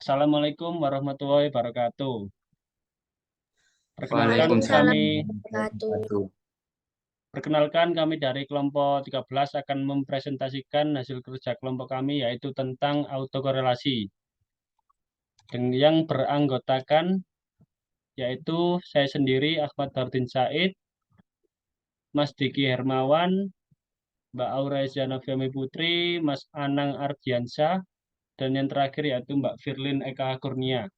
Assalamualaikum warahmatullahi wabarakatuh. Perkenalkan Waalaikumsalam kami warahmatullahi wabarakatuh. perkenalkan kami dari kelompok 13 akan mempresentasikan hasil kerja kelompok kami yaitu tentang autokorelasi. Yang beranggotakan yaitu saya sendiri Ahmad Bardin Said, Mas Diki Hermawan, Mbak Aurezia Noviami Putri, Mas Anang Ardiansyah, dan yang terakhir yaitu Mbak Firlin Eka Kurnia.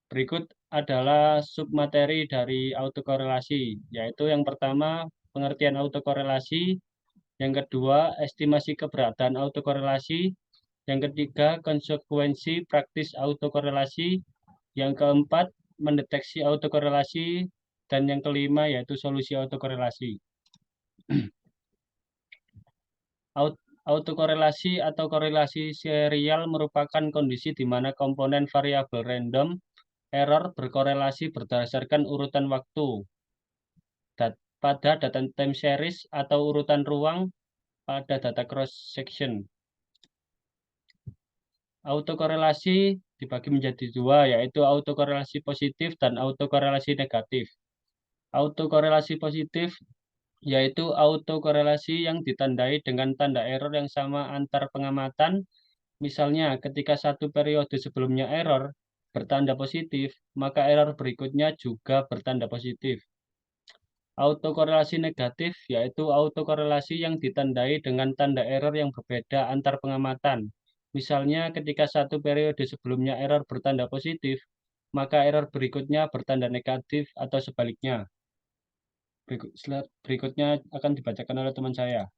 Berikut adalah submateri dari autokorelasi, yaitu yang pertama pengertian autokorelasi, yang kedua estimasi keberadaan autokorelasi, yang ketiga konsekuensi praktis autokorelasi, yang keempat mendeteksi autokorelasi, dan yang kelima yaitu solusi autokorelasi. Autokorelasi atau korelasi serial merupakan kondisi di mana komponen variabel random error berkorelasi berdasarkan urutan waktu pada data time series atau urutan ruang pada data cross section. Autokorelasi dibagi menjadi dua, yaitu autokorelasi positif dan autokorelasi negatif. Autokorelasi positif yaitu autokorelasi yang ditandai dengan tanda error yang sama antar pengamatan. Misalnya, ketika satu periode sebelumnya error bertanda positif, maka error berikutnya juga bertanda positif. Autokorelasi negatif yaitu autokorelasi yang ditandai dengan tanda error yang berbeda antar pengamatan. Misalnya, ketika satu periode sebelumnya error bertanda positif, maka error berikutnya bertanda negatif atau sebaliknya. Berikutnya akan dibacakan oleh teman saya.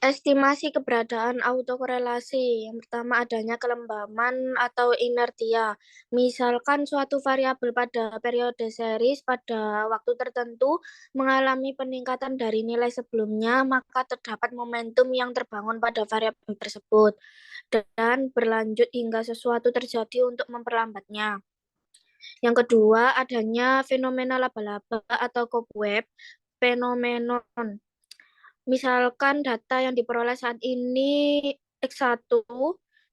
Estimasi keberadaan autokorelasi. Yang pertama adanya kelembaman atau inertia. Misalkan suatu variabel pada periode series pada waktu tertentu mengalami peningkatan dari nilai sebelumnya, maka terdapat momentum yang terbangun pada variabel tersebut dan berlanjut hingga sesuatu terjadi untuk memperlambatnya. Yang kedua, adanya fenomena laba-laba atau cobweb phenomenon. Misalkan data yang diperoleh saat ini X1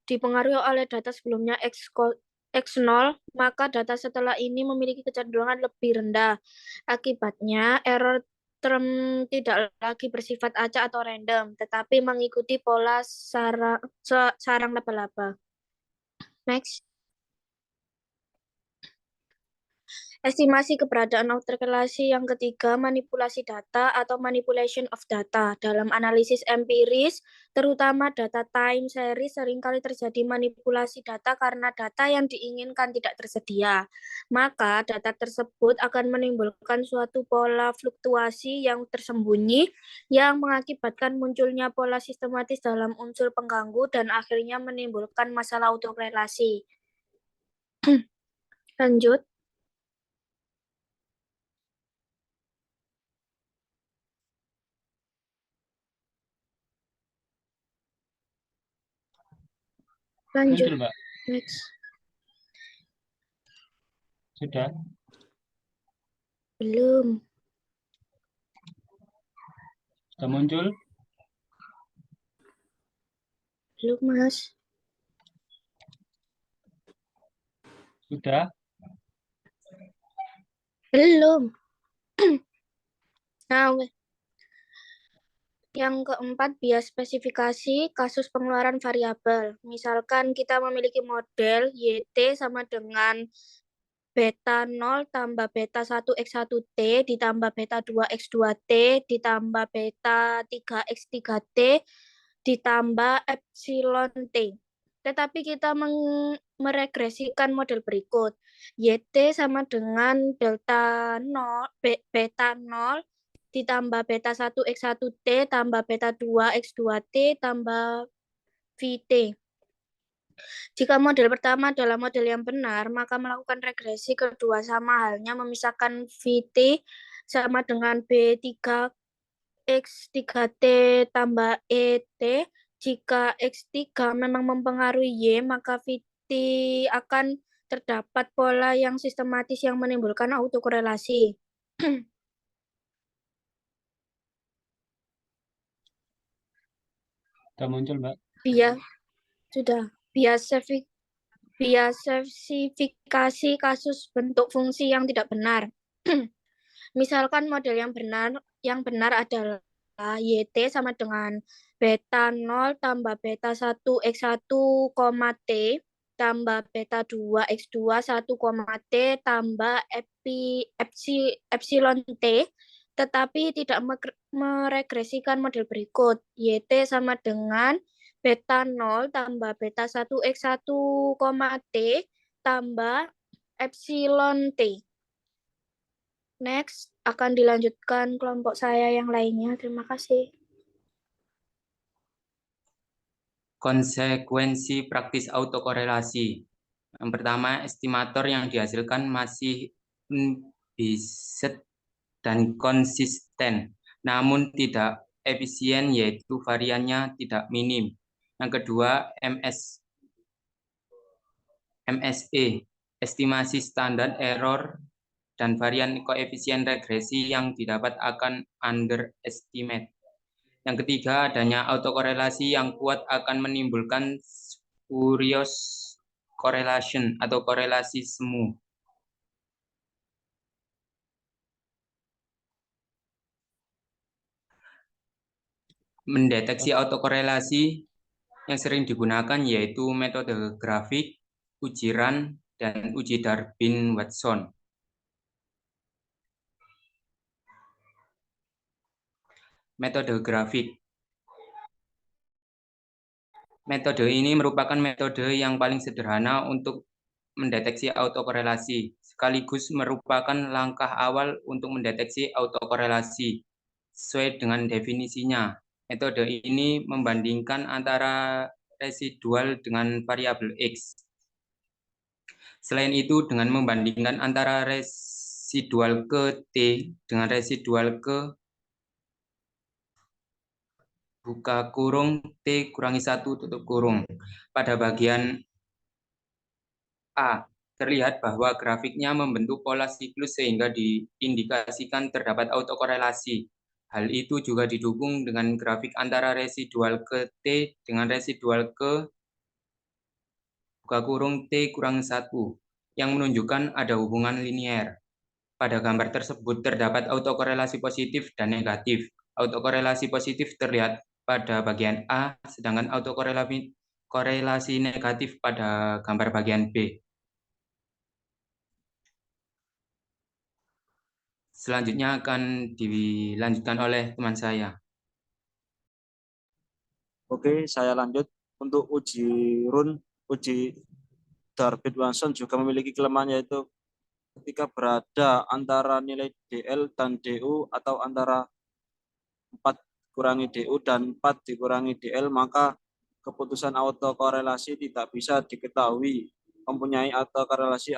dipengaruhi oleh data sebelumnya X0, maka data setelah ini memiliki kecenderungan lebih rendah. Akibatnya, error term tidak lagi bersifat acak atau random, tetapi mengikuti pola sarang laba-laba. Next. Estimasi keberadaan autokorelasi yang ketiga, manipulasi data atau manipulation of data. Dalam analisis empiris, terutama data time series, seringkali terjadi manipulasi data karena data yang diinginkan tidak tersedia. Maka data tersebut akan menimbulkan suatu pola fluktuasi yang tersembunyi yang mengakibatkan munculnya pola sistematis dalam unsur pengganggu dan akhirnya menimbulkan masalah autokorelasi. Lanjut. Muncul, Mbak. Next. Sudah? Belum. Sudah muncul? Belum, Mas. Sudah? Belum. Nah, yang keempat, bias spesifikasi kasus pengeluaran variabel. Misalkan kita memiliki model YT sama dengan beta 0 tambah beta 1x1T ditambah beta 2x2T ditambah beta 3x3T ditambah epsilon T. Tetapi kita meregresikan model berikut. YT sama dengan delta 0, beta 0 ditambah beta 1x1T tambah beta 2x2T tambah VT. Jika model pertama adalah model yang benar, maka melakukan regresi kedua sama halnya memisahkan VT sama dengan B3X3T tambah ET. Jika X3 memang mempengaruhi Y, maka VT akan terdapat pola yang sistematis yang menimbulkan autokorelasi. Sudah muncul, Mbak. Bias sudah biasversifikasi kasus bentuk fungsi yang tidak benar. Misalkan model yang benar adalah YT sama dengan beta 0 tambah beta 1 X1, T tambah beta 2 X2 1, T tambah epsilon T, tetapi tidak meregresikan model berikut. YT sama dengan beta 0 tambah beta 1 X1, T tambah epsilon T. Next, akan dilanjutkan kelompok saya yang lainnya. Terima kasih. Konsekuensi praktis autokorelasi. Yang pertama, estimator yang dihasilkan masih unbiased dan konsisten, namun tidak efisien, yaitu variannya tidak minim. Yang kedua, MSE, estimasi standar error dan varian koefisien regresi yang didapat akan underestimate. Yang ketiga, adanya autokorelasi yang kuat akan menimbulkan spurious correlation atau korelasi semu. Mendeteksi autokorelasi yang sering digunakan yaitu metode grafik, uji Run, dan uji Darwin-Watson. Metode grafik. Metode ini merupakan metode yang paling sederhana untuk mendeteksi autokorelasi, sekaligus merupakan langkah awal untuk mendeteksi autokorelasi. Sesuai dengan definisinya, metode ini membandingkan antara residual dengan variabel X. Selain itu, dengan membandingkan antara residual ke T dengan residual ke buka kurung T kurangi 1 tutup kurung. Pada bagian A, terlihat bahwa grafiknya membentuk pola siklus sehingga diindikasikan terdapat autokorelasi. Hal itu juga didukung dengan grafik antara residual ke T dengan residual ke buka kurung T kurang 1 yang menunjukkan ada hubungan linier. Pada gambar tersebut terdapat autokorelasi positif dan negatif. Autokorelasi positif terlihat pada bagian A, sedangkan autokorelasi negatif pada gambar bagian B. Selanjutnya akan dilanjutkan oleh teman saya. Oke, saya lanjut. Untuk uji Darwin-Watson juga memiliki kelemahan, yaitu ketika berada antara nilai DL dan DU atau antara 4 kurangi DU dan 4 dikurangi DL, maka keputusan autokorelasi tidak bisa diketahui mempunyai autokorelasi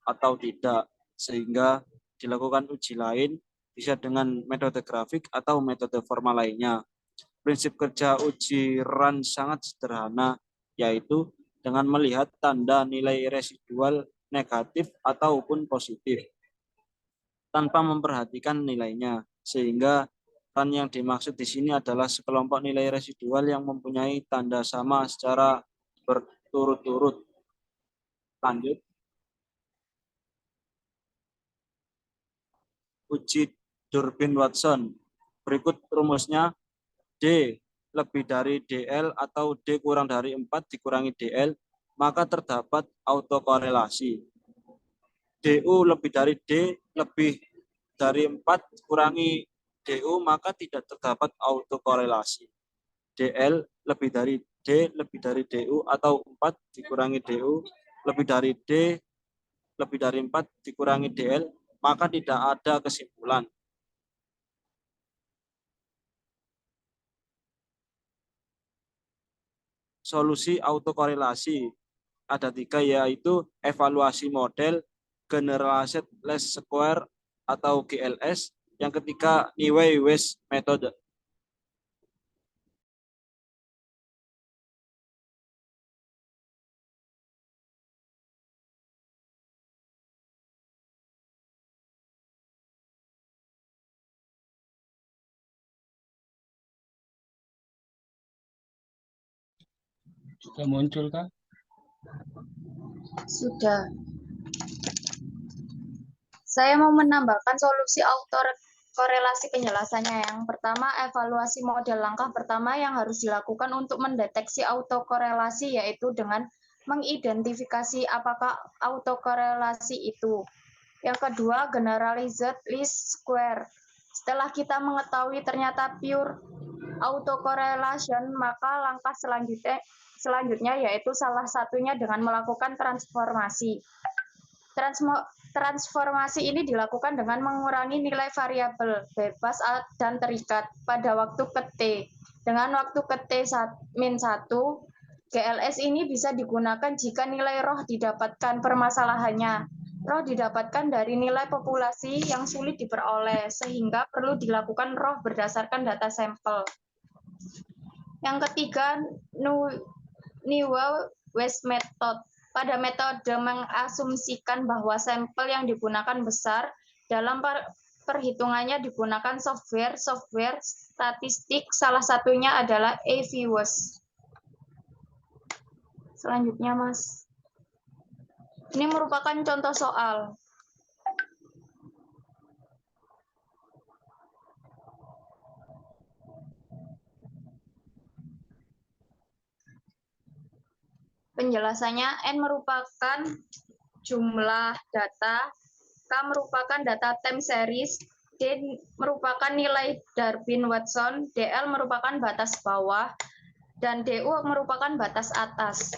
atau tidak, sehingga dilakukan uji lain bisa dengan metode grafik atau metode formal lainnya. Prinsip kerja uji Run sangat sederhana, yaitu dengan melihat tanda nilai residual negatif ataupun positif tanpa memperhatikan nilainya, sehingga Run yang dimaksud di sini adalah sekelompok nilai residual yang mempunyai tanda sama secara berturut-turut. Lanjut. Uji Darwin-Watson. Berikut rumusnya: D lebih dari DL atau D kurang dari 4 dikurangi DL, maka terdapat autokorelasi. DU lebih dari D lebih dari 4 kurangi DU, maka tidak terdapat autokorelasi. DL lebih dari D lebih dari DU atau 4 dikurangi DU lebih dari D lebih dari 4 dikurangi DL, maka tidak ada kesimpulan. Solusi autokorelasi ada 3, yaitu evaluasi model, generalized least square atau GLS, yang ketiga Newey-West method. Sudah muncul kah? Sudah. Saya mau menambahkan solusi autokorelasi penjelasannya. Yang pertama, evaluasi model. Langkah pertama yang harus dilakukan untuk mendeteksi autokorelasi yaitu dengan mengidentifikasi apakah autokorelasi itu. Yang kedua, generalized least square. Setelah kita mengetahui ternyata pure autocorrelation, maka langkah selanjutnya yaitu salah satunya dengan melakukan transformasi. Transformasi ini dilakukan dengan mengurangi nilai variabel bebas dan terikat pada waktu ke T. Dengan waktu ke T-1, GLS ini bisa digunakan jika nilai roh didapatkan. Permasalahannya, roh didapatkan dari nilai populasi yang sulit diperoleh, sehingga perlu dilakukan roh berdasarkan data sampel. Yang ketiga, Newell-West method. Pada metode mengasumsikan bahwa sampel yang digunakan besar, dalam perhitungannya digunakan software statistik, salah satunya adalah AVWOS. Selanjutnya, Mas. Ini merupakan contoh soal. Penjelasannya, N merupakan jumlah data, K merupakan data time series, D merupakan nilai Darwin-Watson, DL merupakan batas bawah, dan DU merupakan batas atas.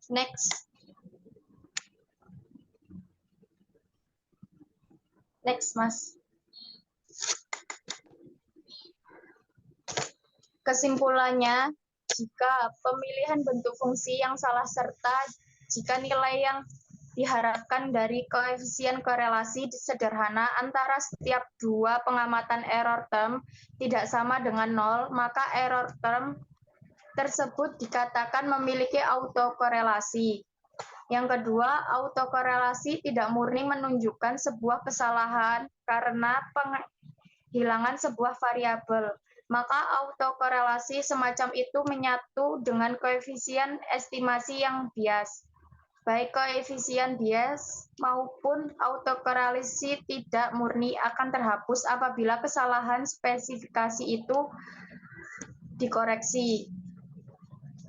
Next. Next, Mas. Kesimpulannya, jika pemilihan bentuk fungsi yang salah serta jika nilai yang diharapkan dari koefisien korelasi sederhana antara setiap dua pengamatan error term tidak sama dengan 0, maka error term tersebut dikatakan memiliki autokorelasi. Yang kedua, autokorelasi tidak murni menunjukkan sebuah kesalahan karena penghilangan sebuah variabel. Maka autokorelasi semacam itu menyatu dengan koefisien estimasi yang bias. Baik koefisien bias maupun autokorelasi tidak murni akan terhapus apabila kesalahan spesifikasi itu dikoreksi.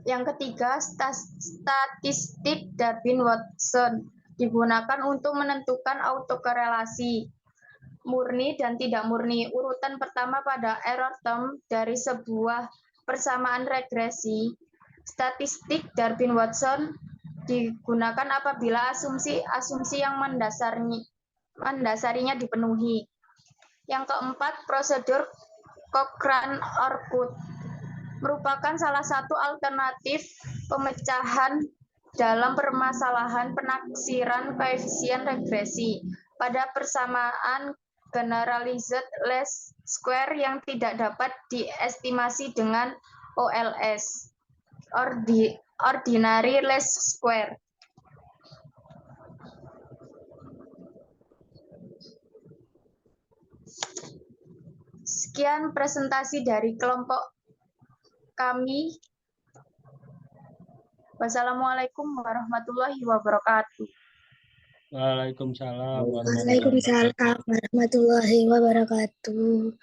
Yang ketiga, statistik Darwin-Watson digunakan untuk menentukan autokorelasi murni dan tidak murni. Urutan pertama pada error term dari sebuah persamaan regresi, statistik Darwin-Watson digunakan apabila asumsi yang mendasarinya dipenuhi. Yang keempat, prosedur Cochrane-Orkut merupakan salah satu alternatif pemecahan dalam permasalahan penaksiran koefisien regresi pada persamaan generalized least square yang tidak dapat diestimasi dengan OLS, ordinary least square. Sekian presentasi dari kelompok kami. Wassalamualaikum warahmatullahi wabarakatuh. Waalaikumsalam warahmatullahi Waalaikumsalam warahmatullahi wabarakatuh.